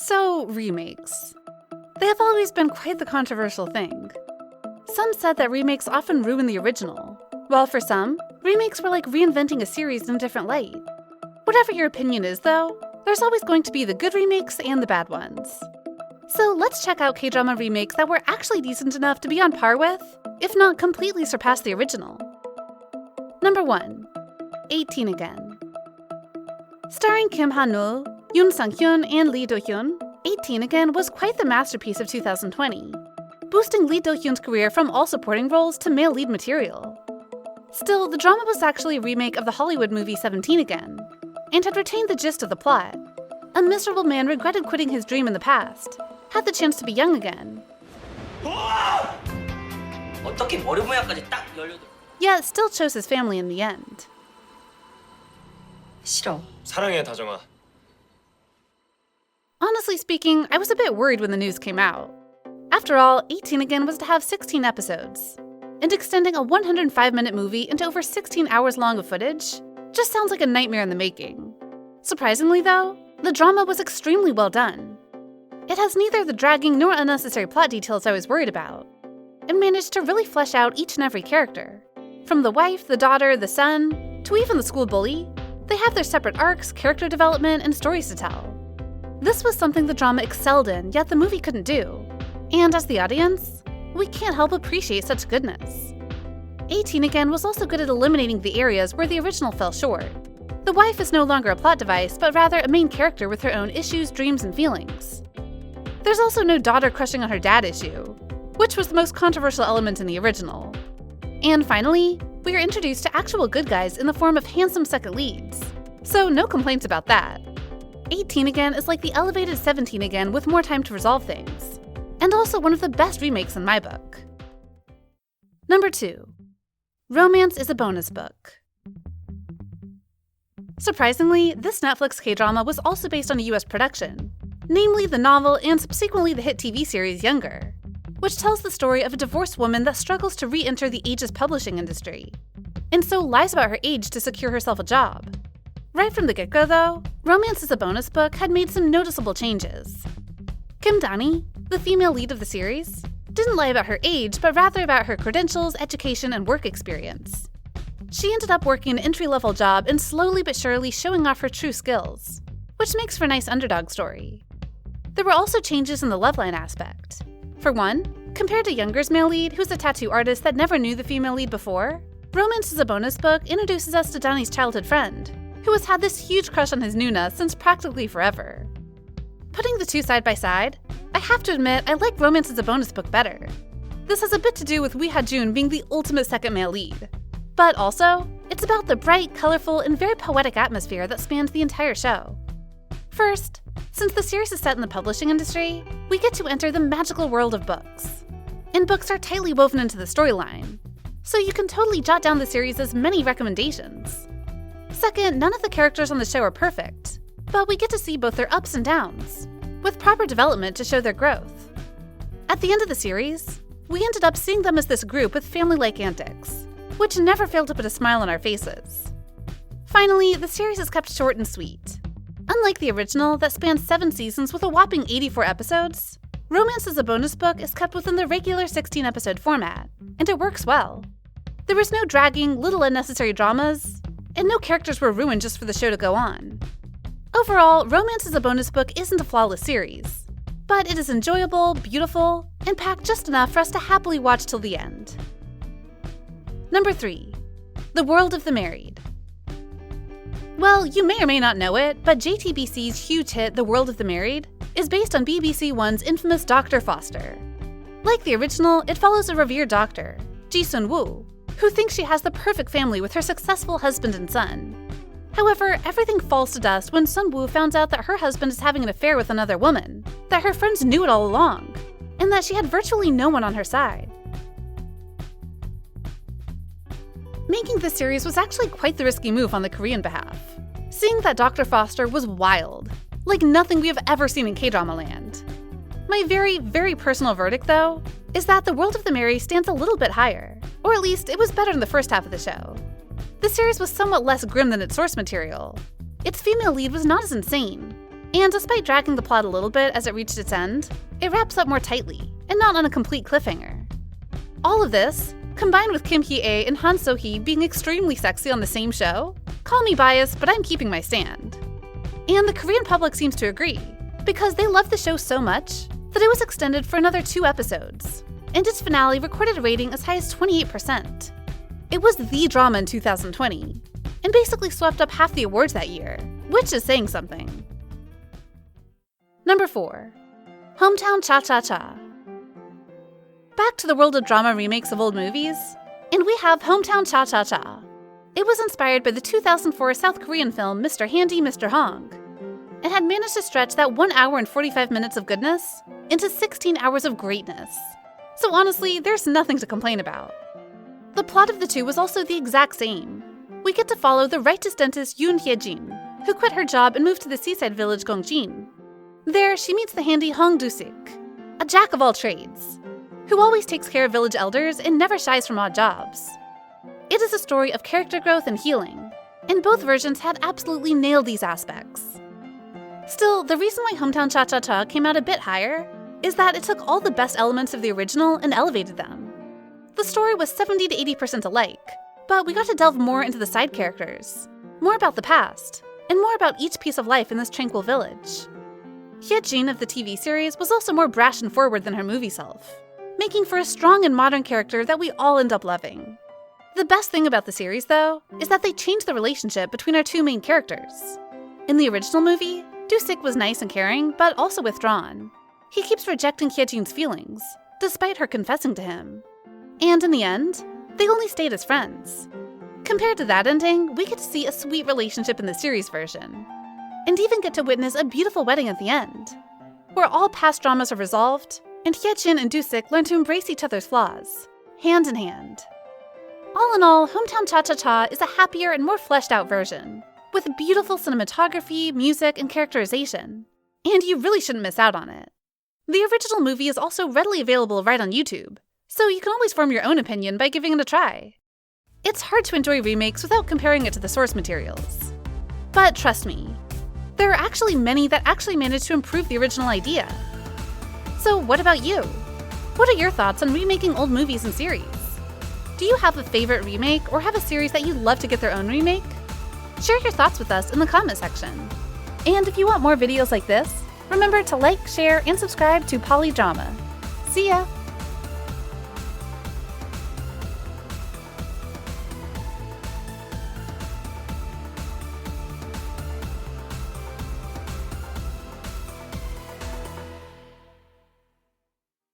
So, remakes. They have always been quite the controversial thing. Some said that remakes often ruin the original, while for some, remakes were like reinventing a series in a different light. Whatever your opinion is, though, there's always going to be the good remakes and the bad ones. So let's check out K-drama remakes that were actually decent enough to be on par with, if not completely surpass the original. Number 1. 18 Again. Starring Kim Han-woo, Yoon Sang-hyun, and Lee Do-hyun, 18 Again was quite the masterpiece of 2020, boosting Lee Do-hyun's career from all supporting roles to male lead material. Still, the drama was actually a remake of the Hollywood movie 17 Again, and had retained the gist of the plot. A miserable man regretted quitting his dream in the past, had the chance to be young again, yet still chose his family in the end. 싫어. 사랑해, 다정아. Honestly speaking, I was a bit worried when the news came out. After all, 18 Again was to have 16 episodes, and extending a 105-minute movie into over 16 hours long of footage just sounds like a nightmare in the making. Surprisingly though, the drama was extremely well done. It has neither the dragging nor unnecessary plot details I was worried about, and managed to really flesh out each and every character. From the wife, the daughter, the son, to even the school bully, they have their separate arcs, character development, and stories to tell. This was something the drama excelled in, yet the movie couldn't do. And as the audience, we can't help appreciate such goodness. 18 Again was also good at eliminating the areas where the original fell short. The wife is no longer a plot device, but rather a main character with her own issues, dreams, and feelings. There's also no daughter crushing on her dad issue, which was the most controversial element in the original. And finally, we are introduced to actual good guys in the form of handsome second leads, so no complaints about that. 18 Again is like the elevated 17 Again with more time to resolve things, and also one of the best remakes in my book. Number 2. Romance is a Bonus Book. Surprisingly, this Netflix K-drama was also based on a US production, namely the novel and subsequently the hit TV series Younger, which tells the story of a divorced woman that struggles to re-enter the ageist publishing industry, and so lies about her age to secure herself a job. Right from the get-go though, Romance is a Bonus Book had made some noticeable changes. Kim Dani, the female lead of the series, didn't lie about her age, but rather about her credentials, education, and work experience. She ended up working an entry-level job and slowly but surely showing off her true skills, which makes for a nice underdog story. There were also changes in the loveline aspect. For one, compared to Younger's male lead, who's a tattoo artist that never knew the female lead before, Romance is a Bonus Book introduces us to Dani's childhood friend, who has had this huge crush on his Nuna since practically forever. Putting the two side by side, I have to admit I like Romance is a Bonus Book better. This has a bit to do with Wi Ha-jun being the ultimate second male lead. But also, it's about the bright, colorful, and very poetic atmosphere that spans the entire show. First, since the series is set in the publishing industry, we get to enter the magical world of books. And books are tightly woven into the storyline, so you can totally jot down the series' many recommendations. Second, none of the characters on the show are perfect, but we get to see both their ups and downs, with proper development to show their growth. At the end of the series, we ended up seeing them as this group with family-like antics, which never failed to put a smile on our faces. Finally, the series is kept short and sweet. Unlike the original that spans 7 seasons with a whopping 84 episodes, Romance is a Bonus Book is kept within the regular 16-episode format, and it works well. There was no dragging, little unnecessary dramas, and no characters were ruined just for the show to go on. Overall, Romance is a Bonus Book isn't a flawless series, but it is enjoyable, beautiful, and packed just enough for us to happily watch till the end. Number 3. The World of the Married. Well, you may or may not know it, but JTBC's huge hit The World of the Married is based on BBC One's infamous Dr. Foster. Like the original, it follows a revered doctor, Ji Sun-woo, who thinks she has the perfect family with her successful husband and son. However, everything falls to dust when Sun-woo finds out that her husband is having an affair with another woman, that her friends knew it all along, and that she had virtually no one on her side. Making this series was actually quite the risky move on the Korean behalf. Seeing that Dr. Foster was wild, like nothing we have ever seen in K-drama land. My very, very personal verdict, though, is that The World of the Married stands a little bit higher, or at least it was better in the first half of the show. The series was somewhat less grim than its source material. Its female lead was not as insane, And despite dragging the plot a little bit as it reached its end, it wraps up more tightly, and not on a complete cliffhanger. All of this, combined with Kim Hee-ae and Han So-hee being extremely sexy on the same show, call me biased, but I'm keeping my stand. And the Korean public seems to agree, because they loved the show so much that it was extended for another 2 episodes, and its finale recorded a rating as high as 28%. It was the drama in 2020, and basically swept up half the awards that year, which is saying something. Number 4. Hometown Cha-Cha-Cha. Back to the world of drama remakes of old movies, and we have Hometown Cha-Cha-Cha. It was inspired by the 2004 South Korean film Mr. Handy, Mr. Hong. It had managed to stretch that 1 hour and 45 minutes of goodness into 16 hours of greatness. So honestly, there's nothing to complain about. The plot of the two was also the exact same. We get to follow the righteous dentist Yoon Hye-jin, who quit her job and moved to the seaside village Gongjin. There, she meets the handy Hong Do-sik, a jack of all trades, who always takes care of village elders and never shies from odd jobs. It is a story of character growth and healing, and both versions had absolutely nailed these aspects. Still, the reason why Hometown Cha-Cha-Cha came out a bit higher is that it took all the best elements of the original and elevated them. The story was 70 to 80% alike, but we got to delve more into the side characters, more about the past, and more about each piece of life in this tranquil village. Hye-jin of the TV series was also more brash and forward than her movie self, making for a strong and modern character that we all end up loving. The best thing about the series, though, is that they changed the relationship between our 2 main characters. In the original movie, Do-sik was nice and caring, but also withdrawn. He keeps rejecting Hye-jin's feelings, despite her confessing to him. And in the end, they only stayed as friends. Compared to that ending, we get to see a sweet relationship in the series version, and even get to witness a beautiful wedding at the end, where all past dramas are resolved, and Hye-jin and Do-sik learn to embrace each other's flaws, hand in hand. All in all, Hometown Cha-Cha-Cha is a happier and more fleshed out version, with beautiful cinematography, music, and characterization, and you really shouldn't miss out on it. The original movie is also readily available right on YouTube, so you can always form your own opinion by giving it a try. It's hard to enjoy remakes without comparing it to the source materials. But trust me, there are actually many that actually manage to improve the original idea. So what about you? What are your thoughts on remaking old movies and series? Do you have a favorite remake or have a series that you'd love to get their own remake? Share your thoughts with us in the comment section. And if you want more videos like this, remember to like, share, and subscribe to bbalidrama. See ya!